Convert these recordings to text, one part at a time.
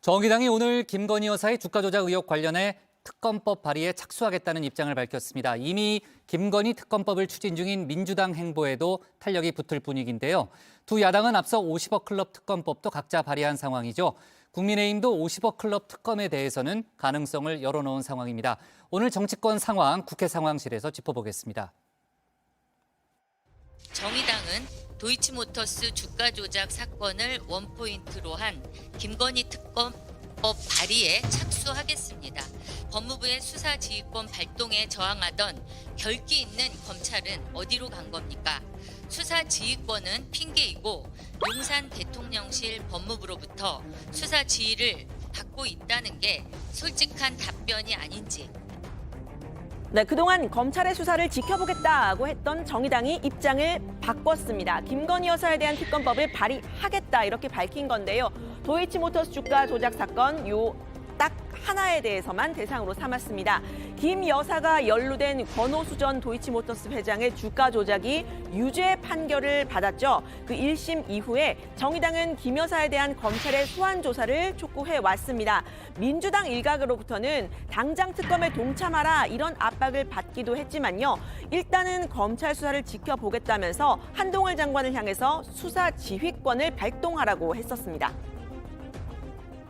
정의당이 오늘 김건희 여사의 주가 조작 의혹 관련해 특검법 발의에 착수하겠다는 입장을 밝혔습니다. 이미 김건희 특검법을 추진 중인 민주당 행보에도 탄력이 붙을 분위기인데요. 두 야당은 앞서 50억 클럽 특검법도 각자 발의한 상황이죠. 국민의힘도 50억 클럽 특검에 대해서는 가능성을 열어놓은 상황입니다. 오늘 정치권 상황 국회 상황실에서 짚어보겠습니다. 정의당은 도이치모터스 주가 조작 사건을 원포인트로 한 김건희 특검법 발의에 착수하겠습니다. 법무부의 수사지휘권 발동에 저항하던 결기 있는 검찰은 어디로 간 겁니까? 수사지휘권은 핑계이고 용산 대통령실 법무부로부터 수사지휘를 받고 있다는 게 솔직한 답변이 아닌지. 네, 그동안 검찰의 수사를 지켜보겠다고 했던 정의당이 입장을 바꿨습니다. 김건희 여사에 대한 특검법을 발의하겠다 이렇게 밝힌 건데요. 도이치모터스 주가 조작 사건 딱 하나에 대해서만 대상으로 삼았습니다. 김 여사가 연루된 권오수 전 도이치모터스 회장의 주가 조작이 유죄 판결을 받았죠. 그 1심 이후에 정의당은 김 여사에 대한 검찰의 소환 조사를 촉구해 왔습니다. 민주당 일각으로부터는 당장 특검에 동참하라 이런 압박을 받기도 했지만요. 일단은 검찰 수사를 지켜보겠다면서 한동훈 장관을 향해서 수사 지휘권을 발동하라고 했었습니다.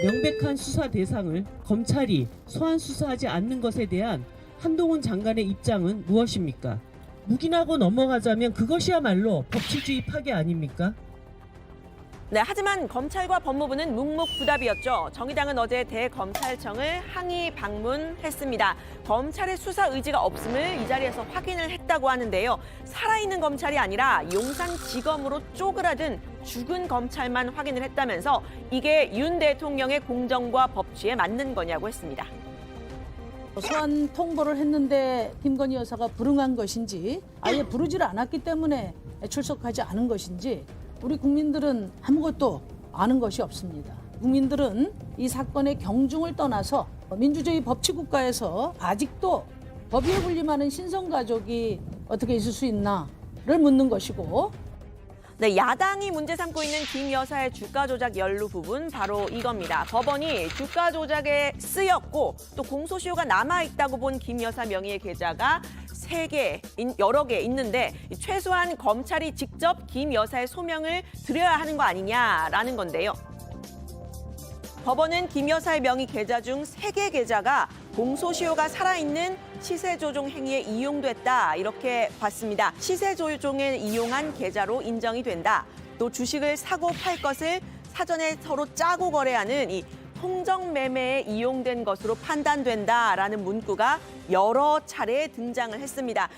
명백한 수사 대상을 검찰이 소환 수사하지 않는 것에 대한 한동훈 장관의 입장은 무엇입니까? 묵인하고 넘어가자면 그것이야말로 법치주의 파괴 아닙니까? 네, 하지만 검찰과 법무부는 묵묵부답이었죠. 정의당은 어제 대검찰청을 항의 방문했습니다. 검찰의 수사 의지가 없음을 이 자리에서 확인을 했다고 하는데요. 살아있는 검찰이 아니라 용산지검으로 쪼그라든 죽은 검찰만 확인을 했다면서 이게 윤 대통령의 공정과 법치에 맞는 거냐고 했습니다. 소환 통보를 했는데 김건희 여사가 불응한 것인지 아예 부르지를 않았기 때문에 출석하지 않은 것인지 우리 국민들은 아무것도 아는 것이 없습니다. 국민들은 이 사건의 경중을 떠나서 민주주의 법치국가에서 아직도 법위에 군림하는 신성가족이 어떻게 있을 수 있나를 묻는 것이고, 네, 야당이 문제 삼고 있는 김 여사의 주가 조작 연루 부분 바로 이겁니다. 법원이 주가 조작에 쓰였고 또 공소시효가 남아있다고 본 김 여사 명의의 계좌가 여러 개 있는데 최소한 검찰이 직접 김 여사의 소명을 드려야 하는 거 아니냐라는 건데요. 법원은 김 여사의 명의 계좌 중 3개 계좌가 공소시효가 살아있는 시세조종 행위에 이용됐다 이렇게 봤습니다. 시세조종에 이용한 계좌로 인정이 된다. 또 주식을 사고 팔 것을 사전에 서로 짜고 거래하는 이 통정매매에 이용된 것으로 판단된다라는 문구가 여러 차례 등장을 했습니다.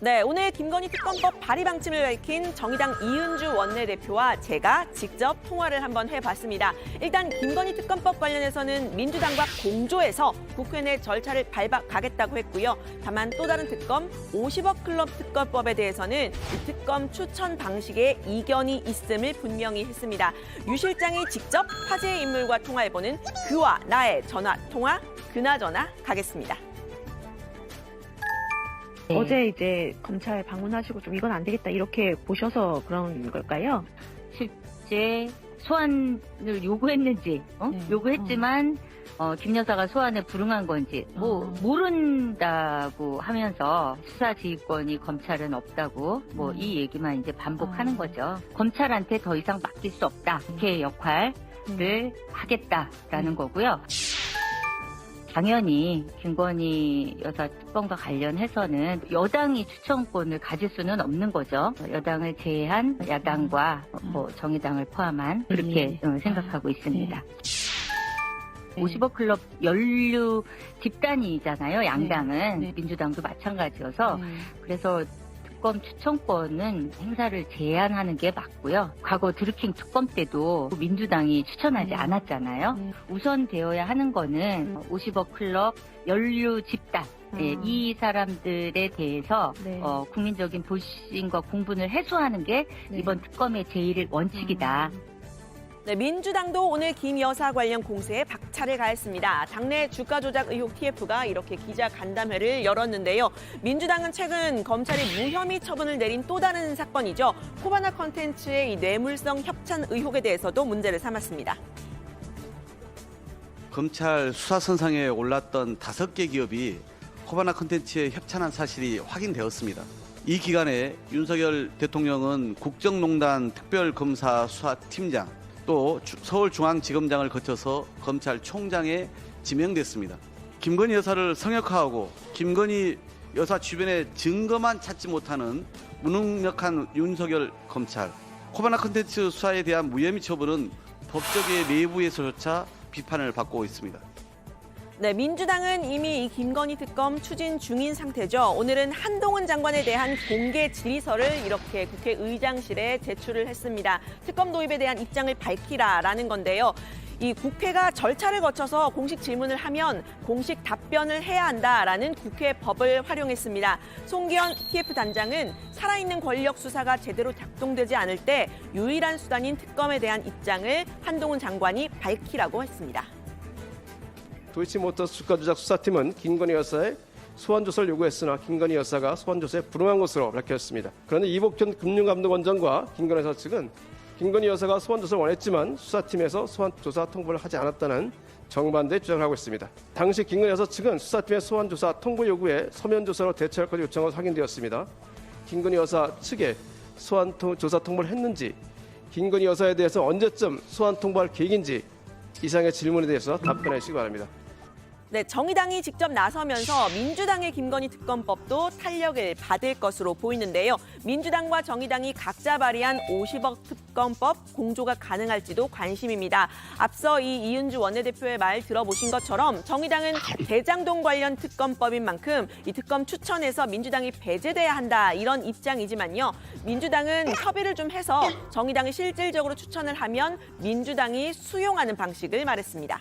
네, 오늘 김건희 특검법 발의 방침을 밝힌 정의당 이은주 원내대표와 제가 직접 통화를 한번 해봤습니다. 일단 김건희 특검법 관련해서는 민주당과 공조해서 국회 내 절차를 밟아가겠다고 했고요. 다만 또 다른 특검 50억 클럽 특검법에 대해서는 이 특검 추천 방식에 이견이 있음을 분명히 했습니다. 유 실장이 직접 화제의 인물과 통화해보는 그와 나의 전화 통화 그나저나 가겠습니다. 어제 이제 검찰 방문하시고 좀 이건 안 되겠다 이렇게 보셔서 그런 걸까요? 실제 소환을 요구했는지, 요구했지만 김 여사가 소환에 불응한 건지 모른다고 하면서 수사지휘권이 검찰은 없다고 이 얘기만 이제 반복하는 거죠. 검찰한테 더 이상 맡길 수 없다. 국회의 역할을 하겠다라는 거고요. 당연히 김건희 여사 특검과 관련해서는 여당이 추천권을 가질 수는 없는 거죠. 여당을 제외한 야당과 정의당을 포함한 그렇게 생각하고 있습니다. 50억 클럽 연루 집단이잖아요. 양당은. 민주당도 마찬가지여서 그래서 특검 추천권은 행사를 제한하는 게 맞고요. 과거 드루킹 특검 때도 민주당이 추천하지 않았잖아요. 우선되어야 하는 거는 50억 클럽 연루 집단. 이 사람들에 대해서 국민적인 불신과 공분을 해소하는 게 이번 특검의 제1 원칙이다. 네, 민주당도 오늘 김 여사 관련 공세에 박차를 가했습니다. 당내 주가 조작 의혹 TF가 이렇게 기자 간담회를 열었는데요. 민주당은 최근 검찰이 무혐의 처분을 내린 또 다른 사건이죠. 코바나 컨텐츠의 이 뇌물성 협찬 의혹에 대해서도 문제를 삼았습니다. 검찰 수사선상에 올랐던 5개 기업이 코바나 콘텐츠에 협찬한 사실이 확인되었습니다. 이 기간에 윤석열 대통령은 국정농단 특별검사 수사팀장 또 서울중앙지검장을 거쳐서 검찰총장에 지명됐습니다. 김건희 여사를 성역화하고 김건희 여사 주변에 증거만 찾지 못하는 무능력한 윤석열 검찰. 코바나 콘텐츠 수사에 대한 무혐의 처분은 법조계 내부에서조차 비판을 받고 있습니다. 네, 민주당은 이미 이 김건희 특검 추진 중인 상태죠. 오늘은 한동훈 장관에 대한 공개 질의서를 이렇게 국회의장실에 제출을 했습니다. 특검 도입에 대한 입장을 밝히라라는 건데요. 이 국회가 절차를 거쳐서 공식 질문을 하면 공식 답변을 해야 한다라는 국회 법을 활용했습니다. 송기현 TF 단장은 살아있는 권력 수사가 제대로 작동되지 않을 때 유일한 수단인 특검에 대한 입장을 한동훈 장관이 밝히라고 했습니다. 도이치모터스 주가 조작 수사팀은 김건희 여사의 소환 조사를 요구했으나 김건희 여사가 소환 조사에 불응한 것으로 밝혔습니다. 그런데 이복현 금융감독원장과 김건희 여사 측은 김건희 여사가 소환 조사를 원했지만 수사팀에서 소환 조사 통보를 하지 않았다는 정반대 주장을 하고 있습니다. 당시 김건희 여사 측은 수사팀의 소환 조사 통보 요구에 서면 조사로 대처할 것을 요청한 것으로 확인되었습니다. 김건희 여사 측에 소환 조사 통보를 했는지, 김건희 여사에 대해서 언제쯤 소환 통보할 계획인지 이상의 질문에 대해서 답변해 주시기 바랍니다. 네, 정의당이 직접 나서면서 민주당의 김건희 특검법도 탄력을 받을 것으로 보이는데요. 민주당과 정의당이 각자 발의한 50억 특검법 공조가 가능할지도 관심입니다. 앞서 이은주 원내대표의 말 들어보신 것처럼 정의당은 대장동 관련 특검법인 만큼 이 특검 추천에서 민주당이 배제돼야 한다 이런 입장이지만요. 민주당은 협의를 좀 해서 정의당이 실질적으로 추천을 하면 민주당이 수용하는 방식을 말했습니다.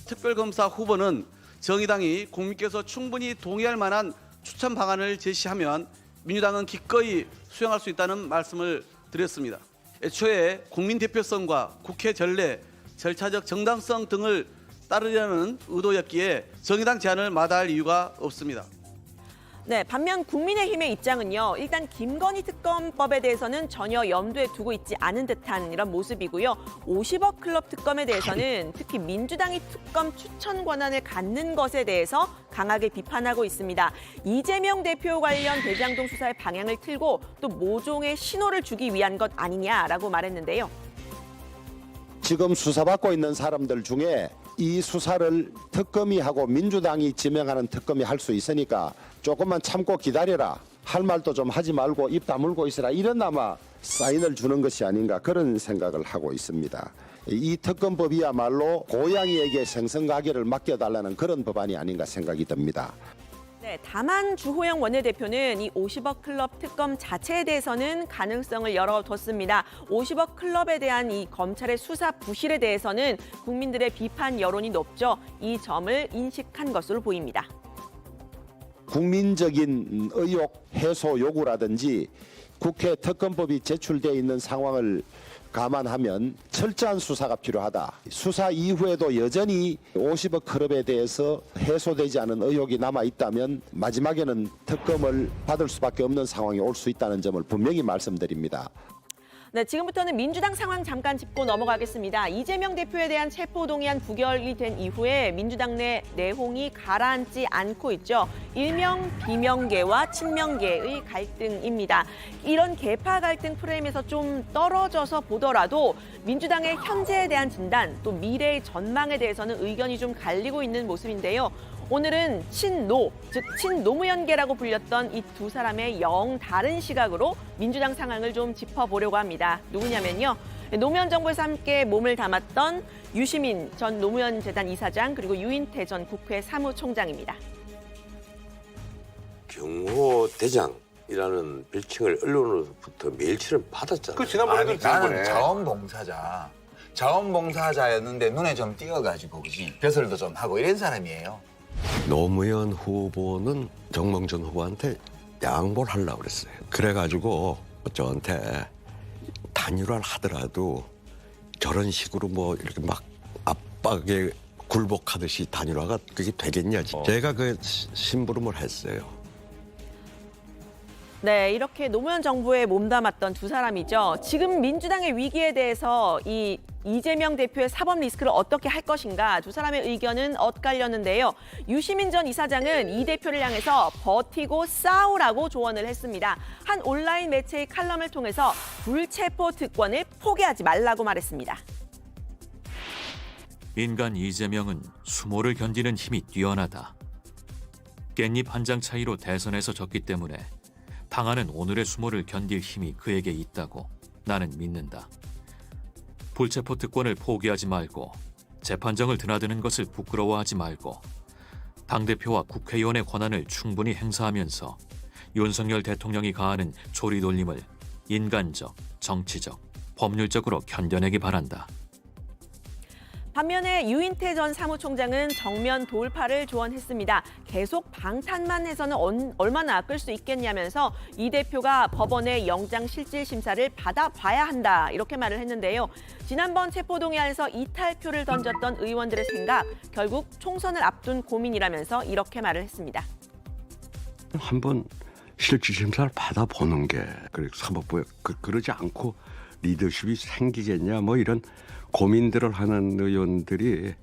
특별검사 후보는 정의당이 국민께서 충분히 동의할 만한 추천 방안을 제시하면 민주당은 기꺼이 수용할 수 있다는 말씀을 드렸습니다. 애초에 국민 대표성과 국회 전례, 절차적 정당성 등을 따르려는 의도였기에 정의당 제안을 마다할 이유가 없습니다. 네, 반면 국민의힘의 입장은요. 일단 김건희 특검법에 대해서는 전혀 염두에 두고 있지 않은 듯한 이런 모습이고요. 50억 클럽 특검에 대해서는 특히 민주당이 특검 추천 권한을 갖는 것에 대해서 강하게 비판하고 있습니다. 이재명 대표 관련 대장동 수사의 방향을 틀고 또 모종의 신호를 주기 위한 것 아니냐라고 말했는데요. 지금 수사받고 있는 사람들 중에 이 수사를 특검이 하고 민주당이 지명하는 특검이 할 수 있으니까 조금만 참고 기다려라. 할 말도 좀 하지 말고 입 다물고 있으라. 이런 아마 사인을 주는 것이 아닌가 그런 생각을 하고 있습니다. 이 특검법이야말로 고양이에게 생선가게를 맡겨달라는 그런 법안이 아닌가 생각이 듭니다. 네, 다만 주호영 원내대표는 이 50억 클럽 특검 자체에 대해서는 가능성을 열어뒀습니다. 50억 클럽에 대한 이 검찰의 수사 부실에 대해서는 국민들의 비판 여론이 높죠. 이 점을 인식한 것으로 보입니다. 국민적인 의혹 해소 요구라든지 국회 특검법이 제출되어 있는 상황을 감안하면 철저한 수사가 필요하다. 수사 이후에도 여전히 50억 클럽에 대해서 해소되지 않은 의혹이 남아있다면 마지막에는 특검을 받을 수밖에 없는 상황이 올 수 있다는 점을 분명히 말씀드립니다. 네, 지금부터는 민주당 상황 잠깐 짚고 넘어가겠습니다. 이재명 대표에 대한 체포동의안 부결이 된 이후에 민주당 내 내홍이 가라앉지 않고 있죠. 일명 비명계와 친명계의 갈등입니다. 이런 계파 갈등 프레임에서 좀 떨어져서 보더라도 민주당의 현재에 대한 진단, 또 미래의 전망에 대해서는 의견이 좀 갈리고 있는 모습인데요. 오늘은 친노, 즉 친노무현계라고 불렸던 이 두 사람의 영 다른 시각으로 민주당 상황을 좀 짚어보려고 합니다. 누구냐면요. 노무현 정부에서 함께 몸을 담았던 유시민 전 노무현 재단 이사장 그리고 유인태 전 국회 사무총장입니다. 경호대장이라는 별칭을 언론으로부터 매일치를 받았잖아요. 그 지난번에도 나는 자원봉사자였는데 눈에 좀 띄어가지고 그지 벼슬도 좀 하고 이런 사람이에요. 노무현 후보는 정몽준 후보한테 양보를 하려고 그랬어요. 그래가지고 저한테 단일화를 하더라도 저런 식으로 뭐 이렇게 막 압박에 굴복하듯이 단일화가 그게 되겠냐. 제가 그 심부름을 했어요. 네, 이렇게 노무현 정부에 몸담았던 두 사람이죠. 지금 민주당의 위기에 대해서 이 이재명 대표의 사법 리스크를 어떻게 할 것인가 두 사람의 의견은 엇갈렸는데요. 유시민 전 이사장은 이 대표를 향해서 버티고 싸우라고 조언을 했습니다. 한 온라인 매체의 칼럼을 통해서 불체포 특권을 포기하지 말라고 말했습니다. 인간 이재명은 수모를 견디는 힘이 뛰어나다. 깻잎 한 장 차이로 대선에서 졌기 때문에 당하는 오늘의 수모를 견딜 힘이 그에게 있다고 나는 믿는다. 불체포 특권을 포기하지 말고 재판정을 드나드는 것을 부끄러워하지 말고 당대표와 국회의원의 권한을 충분히 행사하면서 윤석열 대통령이 가하는 조리돌림을 인간적, 정치적, 법률적으로 견뎌내기 바란다. 반면에 유인태 전 사무총장은 정면 돌파를 조언했습니다. 계속 방탄만 해서는 얼마나 끌 수 있겠냐면서 이 대표가 법원의 영장실질심사를 받아봐야 한다 이렇게 말을 했는데요. 지난번 체포동의안에서 이탈표를 던졌던 의원들의 생각, 결국 총선을 앞둔 고민이라면서 이렇게 말을 했습니다. 한번 실질심사를 받아보는 게 그리고 사법부에 그러지 않고 리더십이 생기겠냐 뭐 이런 고민들을 하는 의원들이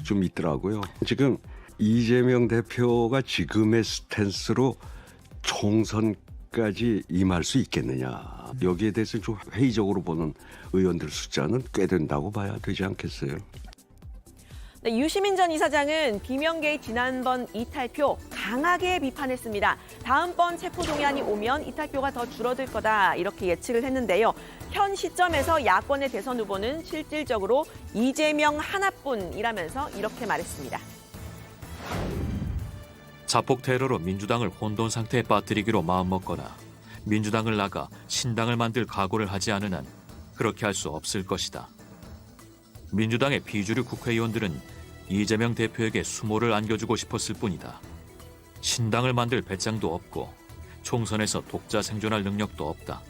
좀 있더라고요. 지금 이재명 대표가 지금의 스탠스로 총선까지 임할 수 있겠느냐. 여기에 대해서 좀 회의적으로 보는 의원들 숫자는 꽤 된다고 봐야 되지 않겠어요. 네, 유시민 전 이사장은 비명계의 지난번 이탈표 강하게 비판했습니다. 다음번 체포동의안이 오면 이탈표가 더 줄어들 거다 이렇게 예측을 했는데요. 현 시점에서 야권의 대선 후보는 실질적으로 이재명 하나뿐이라면서 이렇게 말했습니다. 자폭 테러로 민주당을 혼돈 상태에 빠뜨리기로 마음먹거나 민주당을 나가 신당을 만들 각오를 하지 않은 한 그렇게 할 수 없을 것이다. 민주당의 비주류 국회의원들은 이재명 대표에게 수모를 안겨주고 싶었을 뿐이다. 신당을 만들 배짱도 없고 총선에서 독자 생존할 능력도 없다.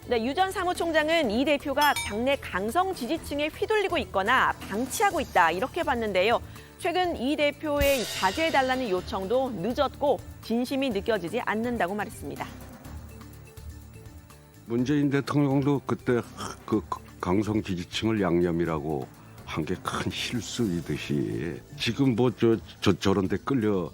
네, 유 전 사무총장은 이 대표가 당내 강성 지지층에 휘둘리고 있거나 방치하고 있다 이렇게 봤는데요. 최근 이 대표의 자제해달라는 요청도 늦었고 진심이 느껴지지 않는다고 말했습니다. 문재인 대통령도 그때 그 강성 지지층을 양념이라고 한 게 큰 실수이듯이 지금 뭐 저런 데 끌려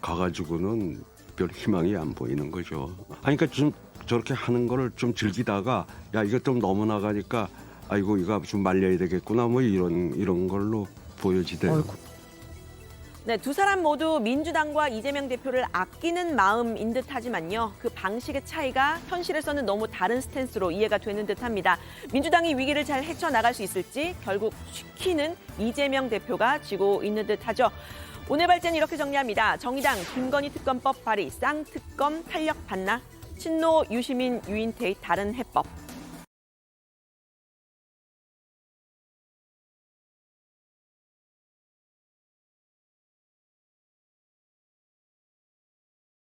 가가지고는 별 희망이 안 보이는 거죠. 그러니까 좀 저렇게 하는 거를 좀 즐기다가 야 이거 좀 너무 나가니까 아이고 이거 좀 말려야 되겠구나 뭐 이런 걸로 보여지대요. 네, 두 사람 모두 민주당과 이재명 대표를 아끼는 마음인 듯하지만요. 그 방식의 차이가 현실에서는 너무 다른 스탠스로 이해가 되는 듯합니다. 민주당이 위기를 잘 헤쳐나갈 수 있을지 결국 키는 이재명 대표가 쥐고 있는 듯하죠. 오늘 발제는 이렇게 정리합니다. 정의당 김건희 특검법 발의 쌍특검 탄력 받나? 친노 유시민 유인태의 다른 해법.